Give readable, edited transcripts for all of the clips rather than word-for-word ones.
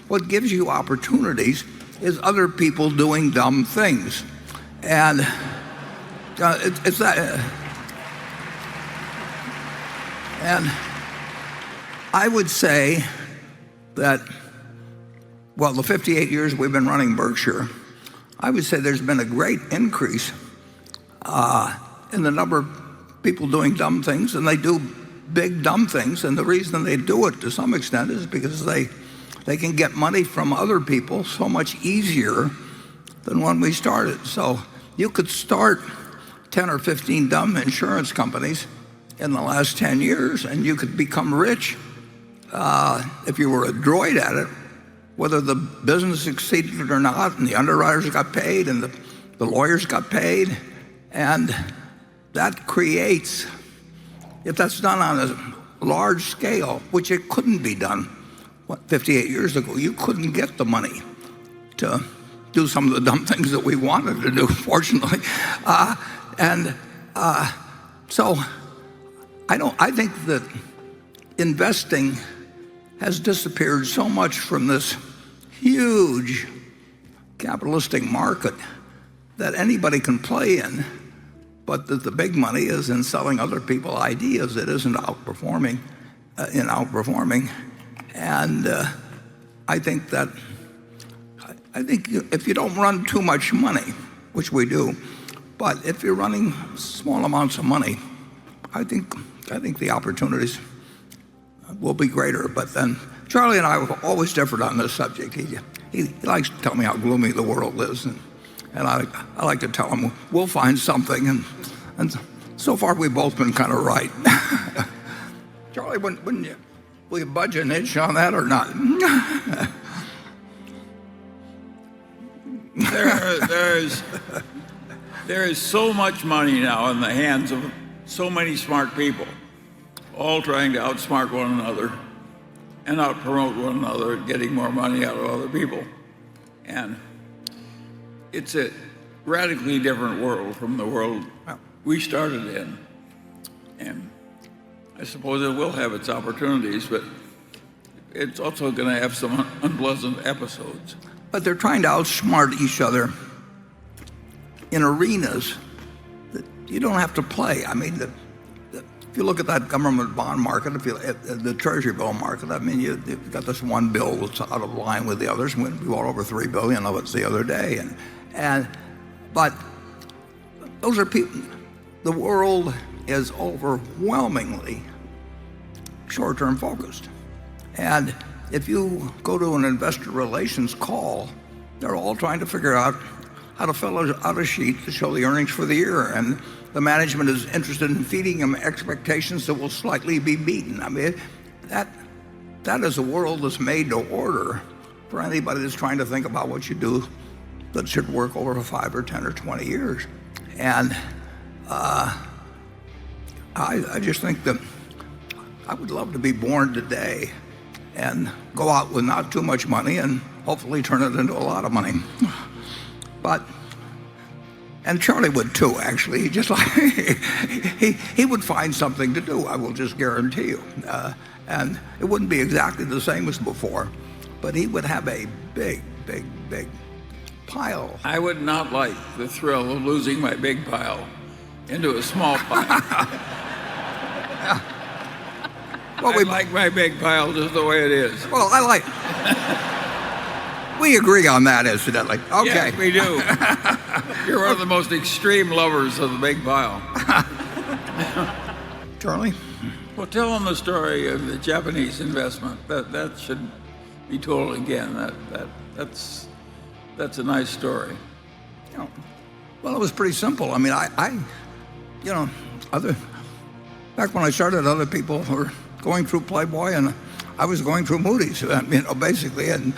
What gives you opportunities is other people doing dumb things. And it's that. And I would say that, well, the 58 years we've been running Berkshire, I would say there's been a great increase in the number of people doing dumb things, and they do big dumb things. And the reason they do it to some extent is because they can get money from other people so much easier than when we started. So you could start 10 or 15 dumb insurance companies in the last 10 years, and you could become rich if you were adroit at it, whether the business succeeded or not, and the underwriters got paid, and the lawyers got paid. And that creates, if that's done on a large scale, which it couldn't be done 58 years ago, you couldn't get the money to do some of the dumb things that we wanted to do, fortunately. So I think that investing has disappeared so much from this huge capitalistic market that anybody can play in, but that the big money is in selling other people ideas. It isn't outperforming. And I think if you don't run too much money, which we do, but if you're running small amounts of money, I think the opportunities will be greater. But then Charlie and I have always differed on this subject. He likes to tell me how gloomy the world is, and I like to tell him we'll find something, and so far we've both been kind of right. Charlie, wouldn't you? Will you budge an inch on that or not? There is so much money now in the hands of so many smart people, all trying to outsmart one another and outpromote one another, getting more money out of other people. And it's a radically different world from the world we started in. And I suppose it will have its opportunities, but it's also going to have some unpleasant episodes. But they're trying to outsmart each other in arenas that you don't have to play. I mean, if you look at that government bond market, the Treasury bill market, I mean, you've got this one bill that's out of line with the others. We bought over $3 billion of it the other day, but those are people. The world is overwhelmingly short-term focused, and if you go to an investor relations call, they're all trying to figure out how to fill out a sheet to show the earnings for the year, and the management is interested in feeding them expectations that will slightly be beaten. I mean, that is a world that's made to order for anybody that's trying to think about what you do that should work over 5 or 10 or 20 years. And I just think that I would love to be born today and go out with not too much money and hopefully turn it into a lot of money. And Charlie would too, actually. He just like he would find something to do, I will just guarantee you. And it wouldn't be exactly the same as before, but he would have a big pile. I would not like the thrill of losing my big pile into a small pile. Well, I like my big pile just the way it is. Well, we agree on that, incidentally. Okay. Yes, we do. You're one of the most extreme lovers of the big pile. Charlie? Well, tell them the story of the Japanese investment. That should be told again. That's a nice story. Well, it was pretty simple. I mean, back when I started, other people were going through Playboy, and I was going through Moody's, basically. And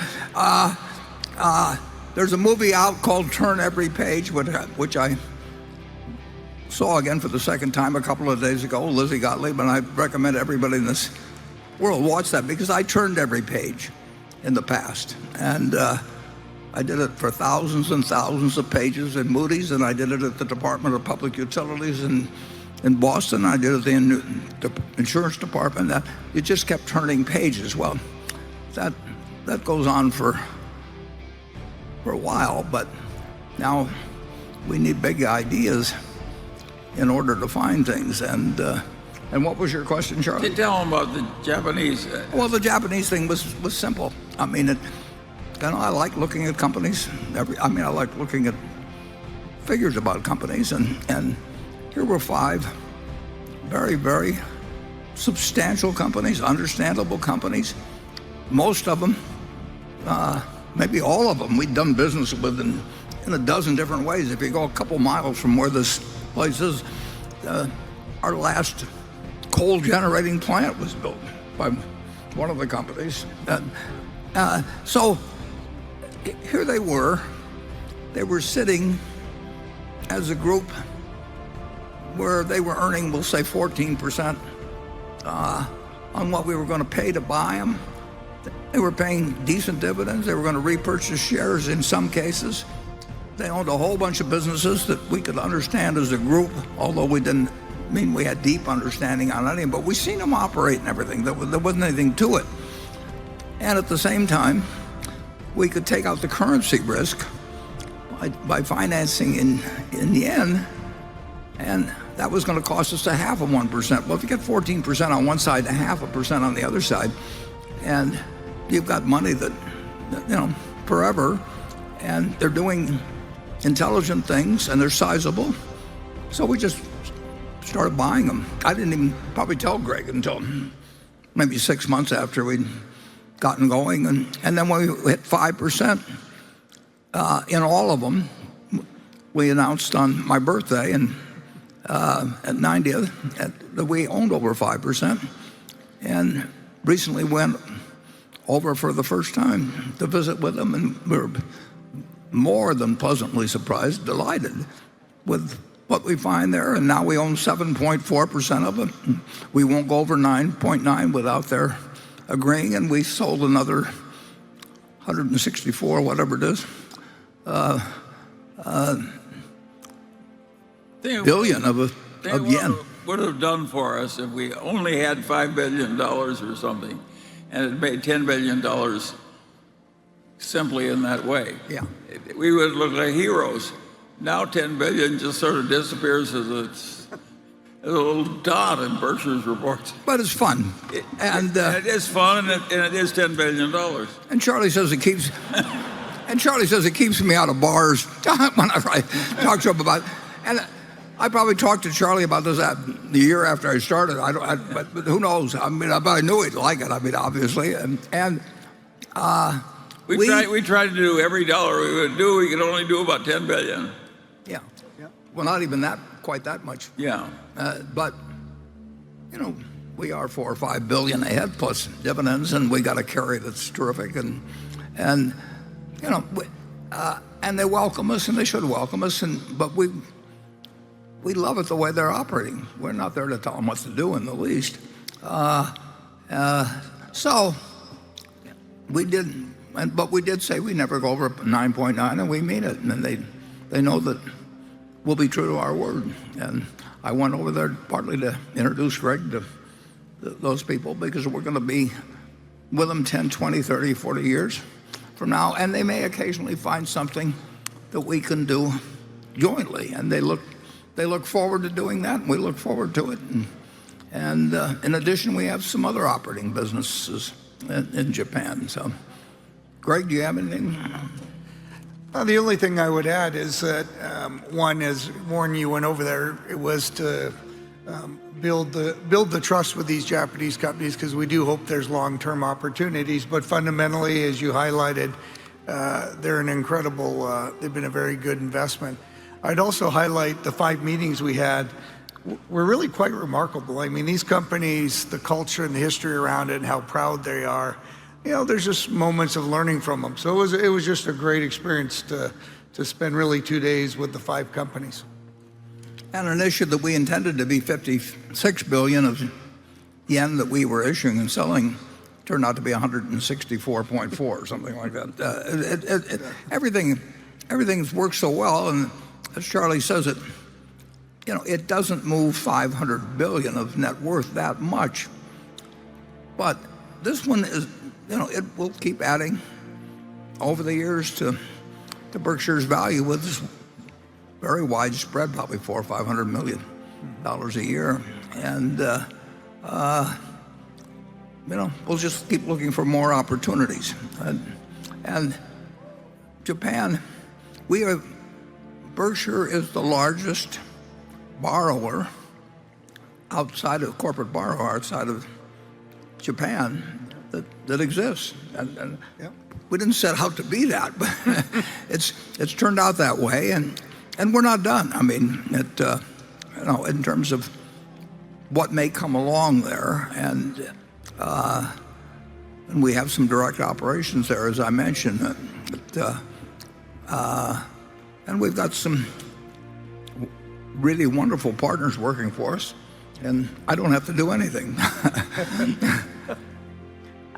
there's a movie out called Turn Every Page, which I saw again for the second time a couple of days ago, Lizzie Gottlieb, and I recommend everybody in this world watch that, because I turned every page in the past. And I did it for thousands and thousands of pages in Moody's, and I did it at the Department of Public Utilities in Boston. I did it in the insurance department. You just kept turning pages. Well, that goes on for a while, but now we need big ideas in order to find things. And what was your question, Charlie? Tell them about the Japanese. Well, the Japanese thing was simple. I mean, I like looking at companies. I like looking at figures about companies, and here were 5 very, very substantial companies, understandable companies. Most of them, maybe all of them, we'd done business with in a dozen different ways. If you go a couple miles from where this place is, our last coal generating plant was built by one of the companies. So here they were sitting as a group where they were earning, we'll say 14% on what we were going to pay to buy them. They were paying decent dividends. They were going to repurchase shares in some cases. They owned a whole bunch of businesses that we could understand as a group, although we didn't mean we had deep understanding on any, but we seen them operate and everything. There wasn't anything to it. And at the same time, we could take out the currency risk by financing in yen, and that was going to cost us a half of 1%. Well, if you get 14% on one side and a half a percent on the other side, and you've got money that forever, and they're doing intelligent things and they're sizable, so we just started buying them. I didn't even probably tell Greg until maybe 6 months after we'd gotten going, and then when we hit 5% in all of them, we announced on my birthday and at 90th that we owned over 5%, and recently went over for the first time to visit with them, and we were more than pleasantly surprised, delighted with what we find there. And now we own 7.4% of it. We won't go over 9.9 without their agreeing, and we sold another 164, whatever it is, billion of yen. Would have done for us if we only had $5 billion or something, and it made $10 billion simply in that way. Yeah. We would look like heroes. Now 10 billion just sort of disappears as a little dot in Berkshire's reports. But it's fun. And it is fun, and it is $10 billion. And Charlie says it keeps me out of bars when I talk to him about it. And I probably talked to Charlie about this the year after I started. But who knows? I mean, I knew he'd like it. I mean, obviously, we tried to do every dollar we would do. We could only do about 10 billion. Yeah. Well, not even quite that much. Yeah. But we are 4 or 5 billion ahead plus dividends, and we got a carry that's terrific, and they welcome us, and they should welcome us, but we love it the way they're operating. We're not there to tell them what to do in the least. So we did, but we did say we never go over 9.9, and we mean it, and they know that we'll be true to our word. And I went over there partly to introduce Greg to those people, because we're going to be with them 10, 20, 30, 40 years from now, and they may occasionally find something that we can do jointly, and they look forward to doing that, and we look forward to it. And in addition, we have some other operating businesses in Japan. So, Greg, do you have anything? The only thing I would add is that, one, as Warren, you went over there, it was to build the trust with these Japanese companies, because we do hope there's long-term opportunities. But fundamentally, as you highlighted, they're an incredible, they've been a very good investment. I'd also highlight the 5 meetings we had were really quite remarkable. I mean, these companies, the culture and the history around it and how proud they are, there's just moments of learning from them. So it was just a great experience to spend really 2 days with the 5 companies. And an issue that we intended to be 56 billion of yen that we were issuing and selling turned out to be 164.4 or something like that. Everything's worked so well, and as Charlie says, it doesn't move 500 billion of net worth that much. But this one it will keep adding over the years to Berkshire's value with this very widespread, probably $400 or $500 million a year, and we'll just keep looking for more opportunities. And Japan, Berkshire is the largest borrower corporate borrower outside of Japan that exists. And Yep. we didn't set out to be that, but it's turned out that way, and we're not done. I mean, in terms of what may come along there, and we have some direct operations there, as I mentioned, and we've got some really wonderful partners working for us, and I don't have to do anything.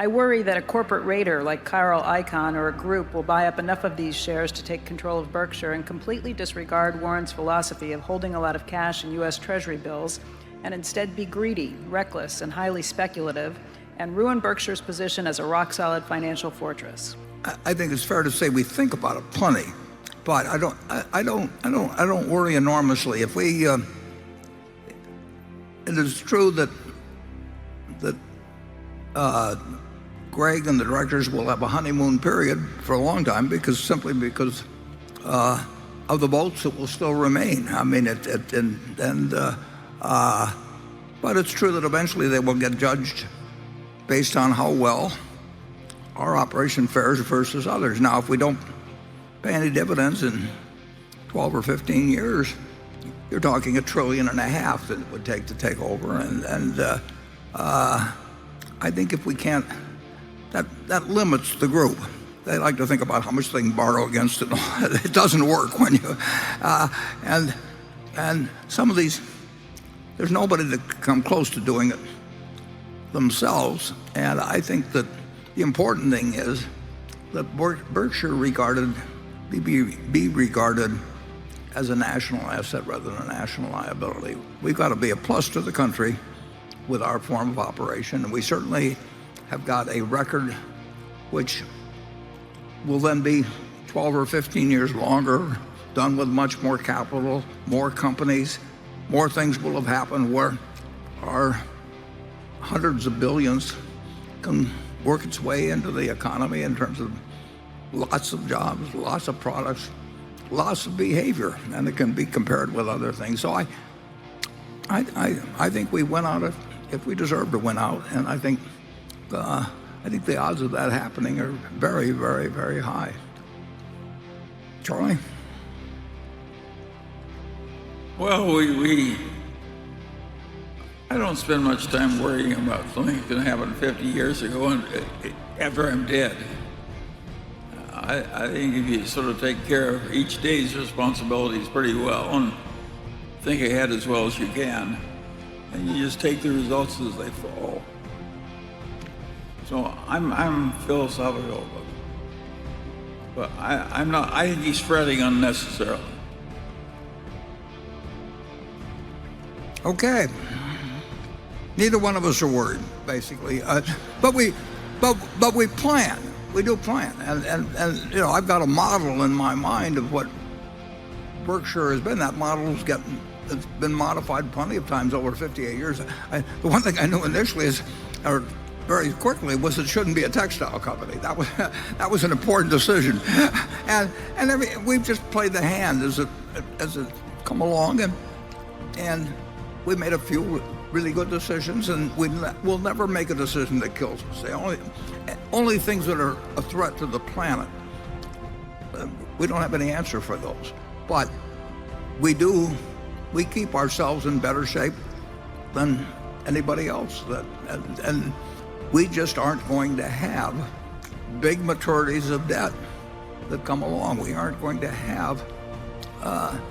I worry that a corporate raider like Carl Icahn or a group will buy up enough of these shares to take control of Berkshire and completely disregard Warren's philosophy of holding a lot of cash in U.S. Treasury bills and instead be greedy, reckless, and highly speculative and ruin Berkshire's position as a rock-solid financial fortress. I think it's fair to say we think about it plenty, but I don't worry enormously. If we, it is true that Greg and the directors will have a honeymoon period for a long time simply because of the votes that will still remain. I mean, but it's true that eventually they will get judged based on how well our operation fares versus others. Now, if we don't pay any dividends in 12 or 15 years, you're talking $1.5 trillion that it would take to take over, and I think if we can't, that limits the group. They like to think about how much they can borrow against it. It doesn't work when you, and some of these, there's nobody that can come close to doing it themselves. And I think that the important thing is that Berkshire be regarded as a national asset rather than a national liability. We've got to be a plus to the country with our form of operation, and we certainly have got a record which will then be 12 or 15 years longer, done with much more capital, more companies, more things will have happened where our hundreds of billions can work its way into the economy in terms of lots of jobs, lots of products, lots of behavior, and it can be compared with other things. So I think we win out if we deserve to win out, and I think the odds of that happening are very, very, very high. Charlie? Well, I don't spend much time worrying about something that's going to happen 50 years ago and after I'm dead. I think if you sort of take care of each day's responsibilities pretty well and think ahead as well as you can, and you just take the results as they fall. So I'm philosophical, but I'm not. I think he's fretting unnecessarily. Okay. Neither one of us are worried, basically. But we plan. We do plan, and I've got a model in my mind of what Berkshire has been. That model it's been modified plenty of times over 58 years. The one thing I knew initially or very quickly, was it shouldn't be a textile company. That was an important decision, and we've just played the hand as it come along, and we made a few really good decisions, and we'll never make a decision that kills us. The only things that are a threat to the planet, we don't have any answer for those. But we keep ourselves in better shape than anybody else. And we just aren't going to have big maturities of debt that come along. We aren't going to have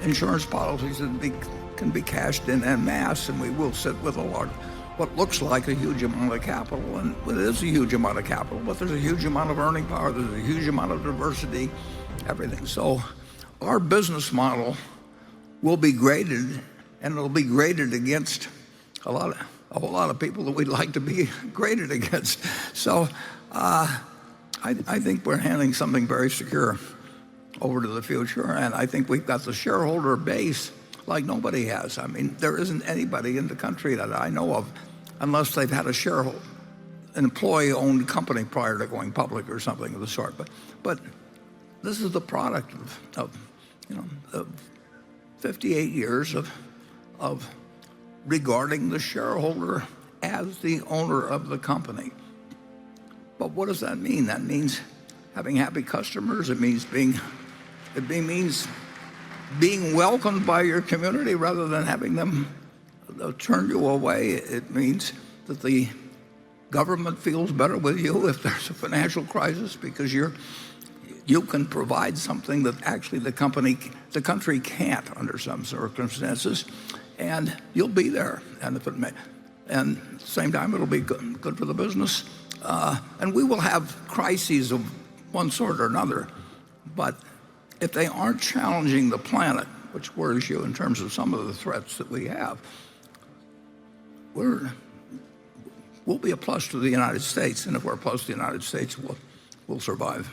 insurance policies that can be cashed in en masse, and we will sit with what looks like a huge amount of capital, and it is a huge amount of capital, but there's a huge amount of earning power, there's a huge amount of diversity, everything. So our business model will be graded, and it'll be graded against a whole lot of people that we'd like to be graded against. So I think we're handing something very secure over to the future, and I think we've got the shareholder base like nobody has. I mean, there isn't anybody in the country that I know of, unless they've had an employee-owned company prior to going public or something of the sort. But this is the product of 58 years of regarding the shareholder as the owner of the company. But what does that mean? That means having happy customers. It means being welcomed by your community rather than having them turn you away. It means that the government feels better with you if there's a financial crisis, because you can provide something that actually the country can't under some circumstances, and you'll be there. And at the same time, it'll be good for the business. And we will have crises of one sort or another, but if they aren't challenging the planet, which worries you in terms of some of the threats that we have, we'll be a plus to the United States, and if we're a plus to the United States, we'll survive.